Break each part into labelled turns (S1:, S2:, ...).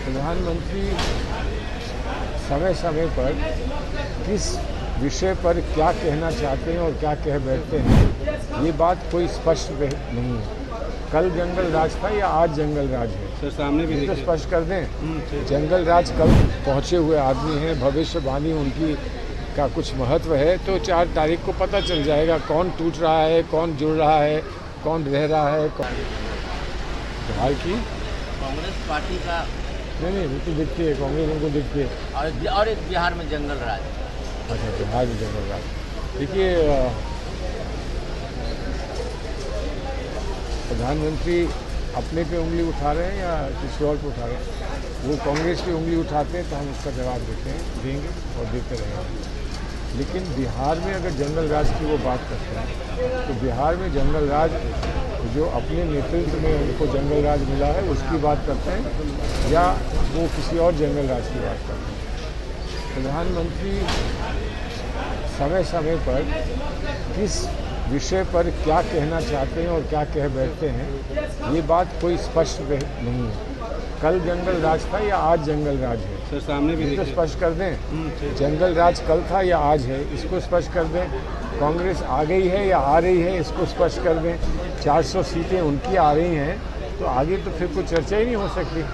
S1: प्रधानमंत्री समय समय पर किस विषय पर क्या कहना चाहते हैं और क्या कह बैठते हैं, ये बात कोई स्पष्ट नहीं है। कल जंगल राज था या आज जंगल राज है?
S2: सर सामने भी
S1: तो स्पष्ट कर दें। जंगल राज कल पहुंचे हुए आदमी हैं, भविष्यवाणी उनकी का कुछ महत्व है, तो 4 तारीख को पता चल जाएगा कौन टूट रहा है, कौन जुड़ रहा है, कौन रह रहा है। बिहार की
S3: कांग्रेस पार्टी का
S1: नहीं वो तो दिखती है, कांग्रेस उनको दिखती है।
S3: और एक बिहार में जंगल राज।
S1: अच्छा, बिहार में जंगल राज। देखिए, प्रधानमंत्री अपने पे उंगली उठा रहे हैं या किसी और पे उठा रहे हैं? वो कांग्रेस पे उंगली उठाते हैं तो हम उसका जवाब देंगे और देते रहेंगे। लेकिन बिहार में अगर जंगल राज की वो बात करते हैं तो बिहार में जंगल राज जो अपने नेतृत्व में उनको जंगल राज मिला है उसकी बात करते हैं या वो किसी और जंगल राज की बात करते हैं? प्रधानमंत्री समय समय पर किस विषय पर क्या कहना चाहते हैं और क्या कह बैठते हैं, ये बात कोई स्पष्ट नहीं है। कल जंगल राज था या आज जंगल राज है?
S2: सर सामने भी
S1: तो स्पष्ट कर दें। जंगल राज कल था या आज है, इसको स्पष्ट कर दें। कांग्रेस आ गई है या आ रही है, इसको स्पष्ट कर दें। 400 सीटें उनकी आ रही हैं तो आगे तो फिर कोई चर्चा ही नहीं हो सकती।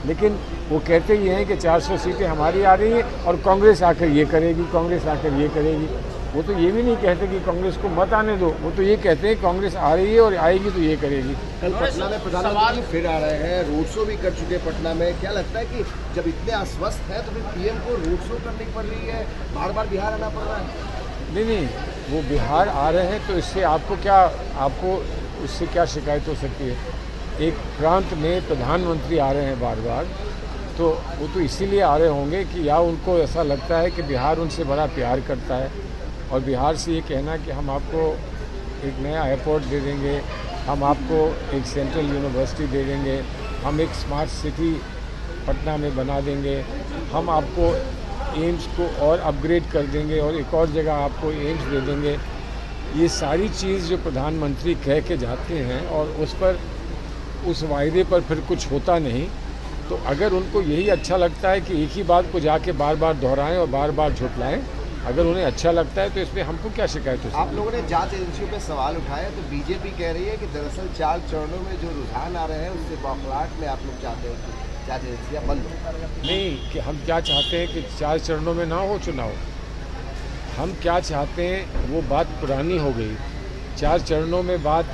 S1: लेकिन वो कहते ये हैं कि 400 सीटें हमारी आ रही हैं और कांग्रेस आकर ये करेगी, कांग्रेस आकर ये करेगी। वो तो ये भी नहीं कहते कि कांग्रेस को मत आने दो, वो तो ये कहते हैं कांग्रेस आ रही है और आएगी तो ये करेगी।
S4: कल पटना में प्रधानमंत्री फिर आ रहे हैं, रोड शो भी कर चुके हैं पटना में। क्या लगता है कि जब इतने आश्वस्त है तो फिर पीएम को रोड शो करनी पड़ रही है, बार बार बिहार आना पड़ रहा है?
S1: नहीं, वो बिहार आ रहे हैं तो इससे आपको उससे क्या शिकायत हो सकती है? एक प्रांत में प्रधानमंत्री आ रहे हैं बार बार, तो वो तो इसीलिए आ रहे होंगे कि या उनको ऐसा लगता है कि बिहार उनसे बड़ा प्यार करता है और बिहार से ये कहना कि हम आपको एक नया एयरपोर्ट दे देंगे, हम आपको एक सेंट्रल यूनिवर्सिटी दे देंगे, हम एक स्मार्ट सिटी पटना में बना देंगे, हम आपको एम्स को और अपग्रेड कर देंगे और एक और जगह आपको एम्स दे देंगे। ये सारी चीज़ जो प्रधानमंत्री कह के जाते हैं और उस वायदे पर फिर कुछ होता नहीं, तो अगर उनको यही अच्छा लगता है कि एक ही बात को जाके बार बार दोहराएं और बार बार झुटलाएं, अगर उन्हें अच्छा लगता है तो इसमें हमको क्या शिकायत हो सकती है?
S4: आप लोगों ने जांच एजेंसियों पे सवाल उठाए तो बीजेपी कह रही है कि दरअसल 4 चरणों में जो रुझान आ रहे हैं उससे बौखलाहट में आप लोग चाहते हैं कि जांच एजेंसियाँ बंद हो।
S1: नहीं, कि हम क्या चाहते हैं कि 4 चरणों में ना हो चुनाव। हम क्या चाहते हैं वो बात पुरानी हो गई। 4 चरणों में बात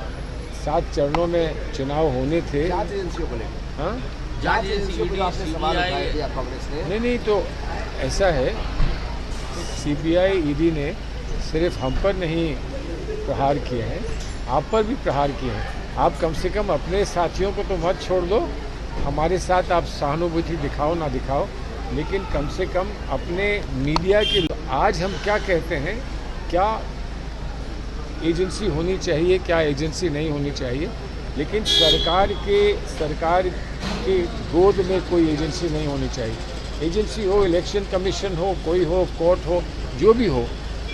S1: 7 चरणों में चुनाव होने थे।
S4: जांच एजेंसियों को लेकर
S1: हाँ,
S4: जांच एजेंसियों पर आपने सवाल उठाए थे कांग्रेस ने?
S1: नहीं, तो ऐसा है, सीबीआई ईडी ने सिर्फ हम पर नहीं प्रहार किए हैं, आप पर भी प्रहार किए हैं। आप कम से कम अपने साथियों को तो मत छोड़ दो, हमारे साथ आप सहानुभूति दिखाओ ना दिखाओ, लेकिन कम से कम अपने मीडिया के। आज हम क्या कहते हैं, क्या एजेंसी होनी चाहिए, क्या एजेंसी नहीं होनी चाहिए, लेकिन सरकार के गोद में कोई एजेंसी नहीं होनी चाहिए। एजेंसी हो, इलेक्शन कमीशन हो, कोई हो, कोर्ट हो, जो भी हो,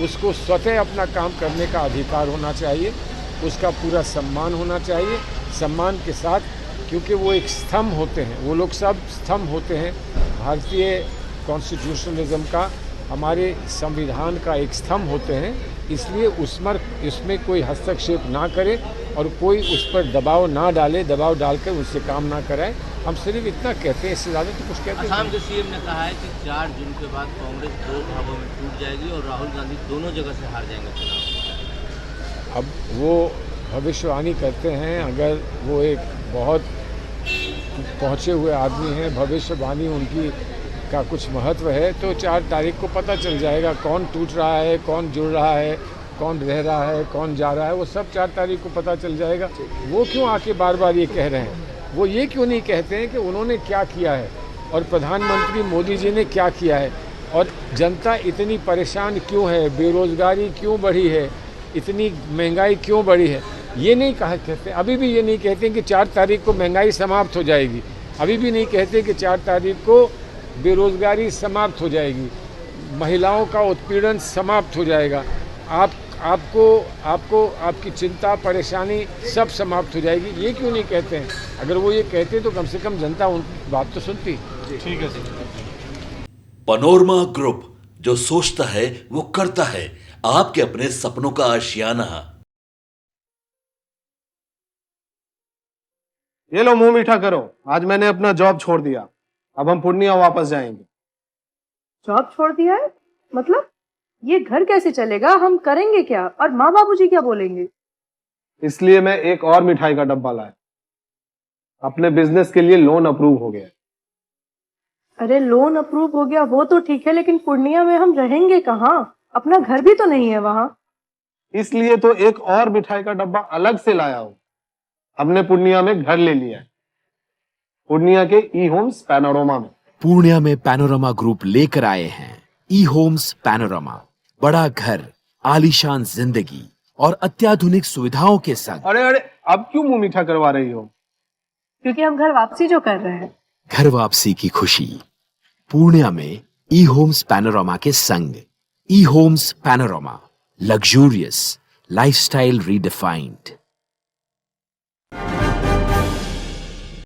S1: उसको स्वतः अपना काम करने का अधिकार होना चाहिए, उसका पूरा सम्मान होना चाहिए। सम्मान के साथ, क्योंकि वो एक स्तंभ होते हैं, वो लोग सब स्तंभ होते हैं भारतीय कॉन्स्टिट्यूशनलिज्म का, हमारे संविधान का एक स्तंभ होते हैं। इसलिए इसमें कोई हस्तक्षेप ना करे और कोई उस पर दबाव ना डाले, दबाव डालकर उससे काम ना कराए। हम सिर्फ इतना कहते हैं, इससे ज़्यादा तो कुछ कहते हैं।
S3: असम के सीएम ने कहा है कि 4 जून के बाद कांग्रेस 2 भागों में टूट जाएगी और राहुल गांधी दोनों जगह से हार जाएंगे चुनाव।
S1: अब वो भविष्यवाणी करते हैं, अगर वो एक बहुत पहुँचे हुए आदमी हैं, भविष्यवाणी उनकी का कुछ महत्व है, तो 4 तारीख को पता चल जाएगा कौन टूट रहा है, कौन जुड़ रहा है, कौन रह रहा है, कौन जा रहा है, वो सब 4 तारीख को पता चल जाएगा। वो क्यों आके बार बार ये कह रहे हैं? वो ये क्यों नहीं कहते हैं कि उन्होंने क्या किया है और प्रधानमंत्री मोदी जी ने क्या किया है और जनता इतनी परेशान क्यों है, बेरोज़गारी क्यों बढ़ी है, इतनी महंगाई क्यों बढ़ी है? ये नहीं कहते, अभी भी ये नहीं कहते कि 4 तारीख को महंगाई समाप्त हो जाएगी, अभी भी नहीं कहते कि 4 तारीख को बेरोज़गारी समाप्त हो जाएगी, महिलाओं का उत्पीड़न समाप्त हो जाएगा, आपको आपकी चिंता परेशानी सब समाप्त हो जाएगी। ये क्यों नहीं कहते हैं? अगर वो ये कहते तो कम से कम जनता उन बात तो सुनती।
S2: ठीक है सर।
S5: पनोरमा ग्रुप, जो सोचता है वो करता है। आपके अपने सपनों का आशियाना।
S2: ये लो मुंह मीठा करो, आज मैंने अपना जॉब छोड़ दिया, अब हम पूर्णिया वापस जाएंगे।
S6: जॉब छोड़ दिया है? मतलब ये घर कैसे चलेगा? हम करेंगे क्या? और माँ बाबूजी क्या बोलेंगे?
S2: इसलिए मैं एक और मिठाई का डब्बा लाया। अपने बिजनेस के लिए लोन अप्रूव हो गया।
S6: अरे लोन अप्रूव हो गया वो तो ठीक है, लेकिन पूर्णिया में हम रहेंगे कहाँ? अपना घर भी तो नहीं है वहाँ।
S2: इसलिए तो एक और मिठाई का डब्बा अलग से लाया हूं। हमने पूर्णिया में घर ले लिया है, पूर्णिया के ई होम्स पैनोरमा में।
S7: पूर्णिया में पैनोरमा ग्रुप लेकर आए हैं ई होम्स पैनोरमा। बड़ा घर, आलीशान जिंदगी और अत्याधुनिक सुविधाओं के संग।
S2: अरे अरे, अब क्यों मुंह मीठा करवा रही हो?
S6: क्योंकि हम घर वापसी जो कर रहे हैं।
S7: घर वापसी की खुशी पूर्णिया में ई होम्स पैनोरमा के संग। E homes panorama, luxurious lifestyle redefined.